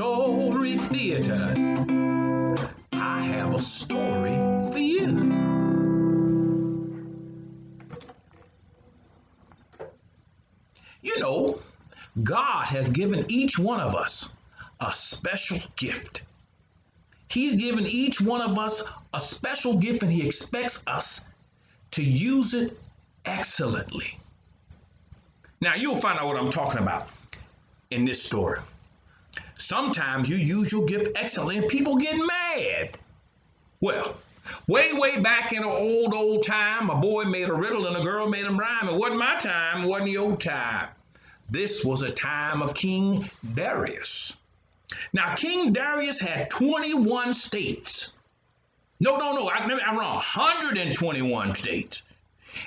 Story Theater. I have a story for you. You know, God has given each one of us a special gift. He's given each one of us a special gift, and He expects us to use it excellently. Now, you'll find out what I'm talking about in this story. Sometimes you use your gift excellently and people get mad. Well, way back in an old time, a boy made a riddle and a girl made him rhyme. It wasn't my time, it wasn't your time. This was a time of King Darius. Now, King Darius had 21 states. No, I'm wrong. 121 states.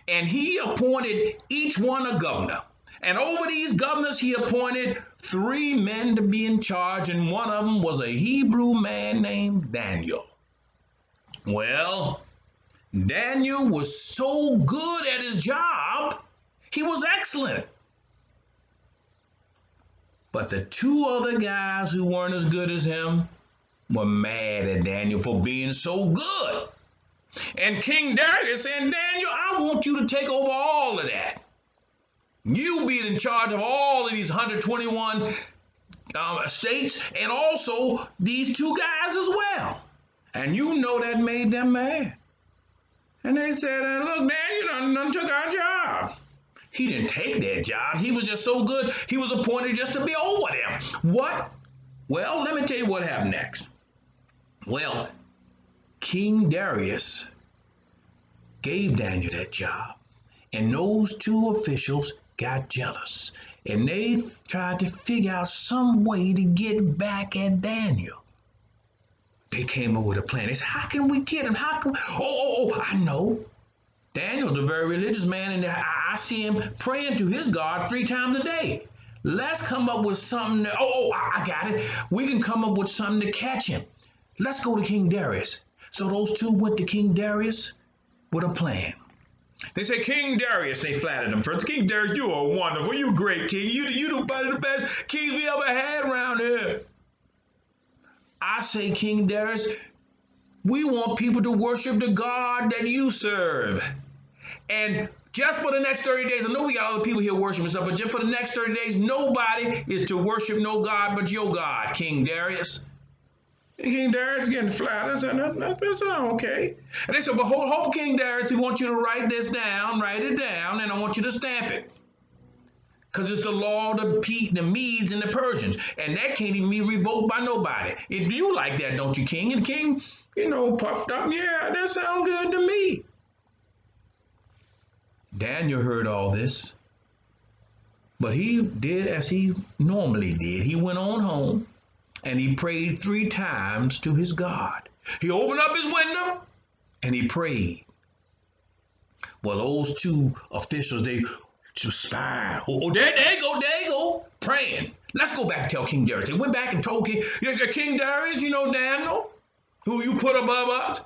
And he appointed each one a governor. And over these governors, he appointed 3 men to be in charge, and one of them was a Hebrew man named Daniel. Well, Daniel was so good at his job, he was excellent. But the 2 other guys who weren't as good as him were mad at Daniel for being so good. And King Darius said, Daniel, I want you to take over all of that. You be in charge of all of these 121 states, and also these 2 guys as well. And you know that made them mad. And they said, look, Daniel done took our job. He didn't take their job. He was just so good, he was appointed just to be over them. What? Well, let me tell you what happened next. Well, King Darius gave Daniel that job, and those 2 officials got jealous, and they tried to figure out some way to get back at Daniel. They came up with a plan. They said, how can we get him? I know. Daniel's a very religious man, and I see him praying to his God 3 times a day. Let's come up with something. I got it. We can come up with something to catch him. Let's go to King Darius. So those 2 went to King Darius with a plan. They said, King Darius, they flattered him first. King Darius, you are wonderful. You great king. You one of the best kings we ever had around here. I say, King Darius, we want people to worship the God that you serve. And just for the next 30 days, I know we got other people here worshiping stuff, but just for the next 30 days, nobody is to worship no God but your God, King Darius. And King Darius getting flattered, said, that's okay. And they said, but hold, King Darius, we want you to write it down, and I want you to stamp it. Because it's the law of the Medes and the Persians, and that can't even be revoked by nobody. If you like that, don't you, King? And the king, puffed up, yeah, that sounds good to me. Daniel heard all this, but he did as he normally did. He went on home, and he prayed 3 times to his God. He opened up his window, and he prayed. Well, those 2 officials, they just sighed. There you go, praying. Let's go back and tell King Darius. They went back and told King Darius, Daniel, who you put above us,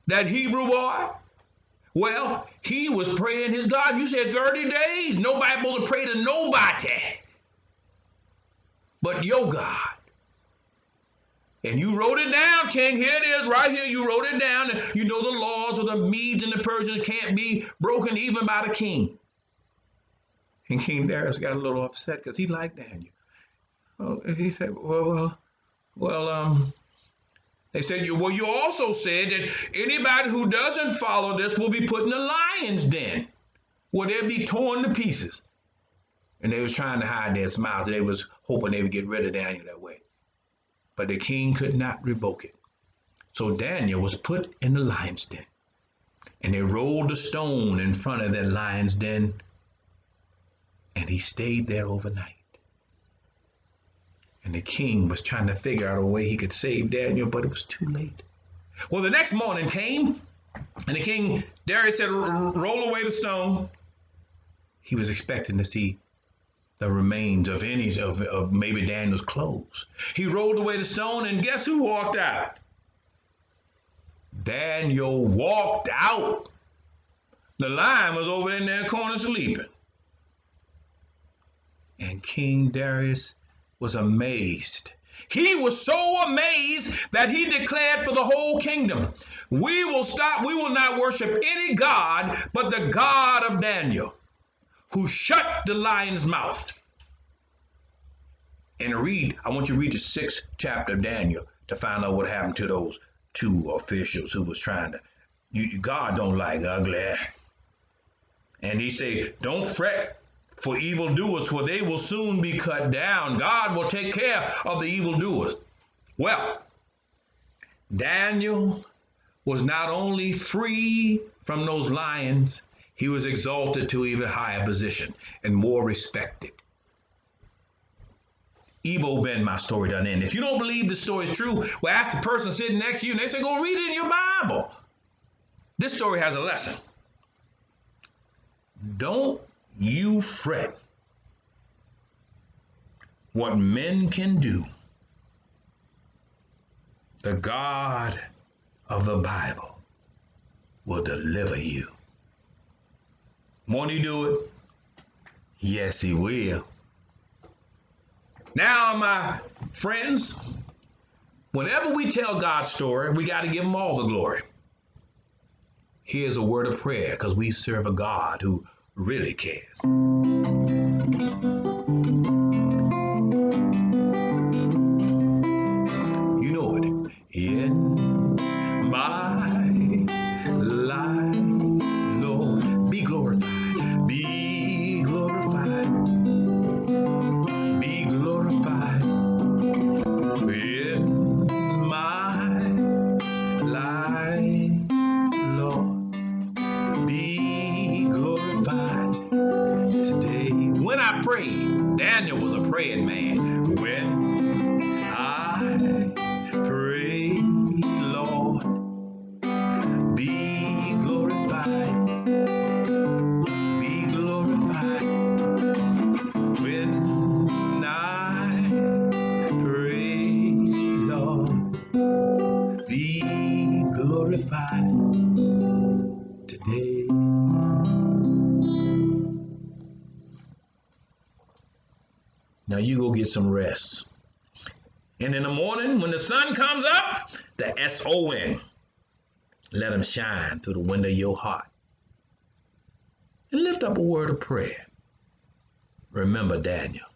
that Hebrew boy. Well, he was praying his God. You said 30 days. Nobody supposed to pray to nobody but your God. And you wrote it down, King. Here it is, right here. You wrote it down. And the laws of the Medes and the Persians can't be broken even by the king. And King Darius got a little upset because he liked Daniel. He said, they said, you also said that anybody who doesn't follow this will be put in the lion's den, where they'll be torn to pieces. And they was trying to hide their smiles. They was hoping they would get rid of Daniel that way. But the king could not revoke it. So Daniel was put in the lion's den. And they rolled a stone in front of that lion's den. And he stayed there overnight. And the king was trying to figure out a way he could save Daniel, but it was too late. Well, the next morning came, and the king, Darius said, roll away the stone. He was expecting to see the remains of of maybe Daniel's clothes. He rolled away the stone, and guess who walked out? Daniel walked out. The lion was over in their corner sleeping. And King Darius was amazed. He was so amazed that he declared for the whole kingdom, we will not worship any God but the God of Daniel, who shut the lion's mouth. And I want you to read the 6th chapter of Daniel to find out what happened to those 2 officials who was trying to, God don't like ugly. And he said, don't fret for evildoers, for they will soon be cut down. God will take care of the evildoers. Well, Daniel was not only free from those lions, he was exalted to even higher position and more respected. Ebo Ben, my story done end. If you don't believe the story is true, well, ask the person sitting next to you and they say, go read it in your Bible. This story has a lesson. Don't you fret what men can do. The God of the Bible will deliver you. Won't he do it? Yes, he will. Now, my friends, whenever we tell God's story, we got to give him all the glory. Here's a word of prayer, because we serve a God who really cares. You know it. In my life, Lord, be glorified. Be glorified. Be glorified. In my life, Lord, be glorified today. When I prayed, Daniel was a praying man. When I pray, Lord, be glorified. Be glorified. When I pray, Lord, be glorified today. Now you go get some rest. And in the morning, when the sun comes up, the S-O-N, let him shine through the window of your heart. And lift up a word of prayer. Remember Daniel.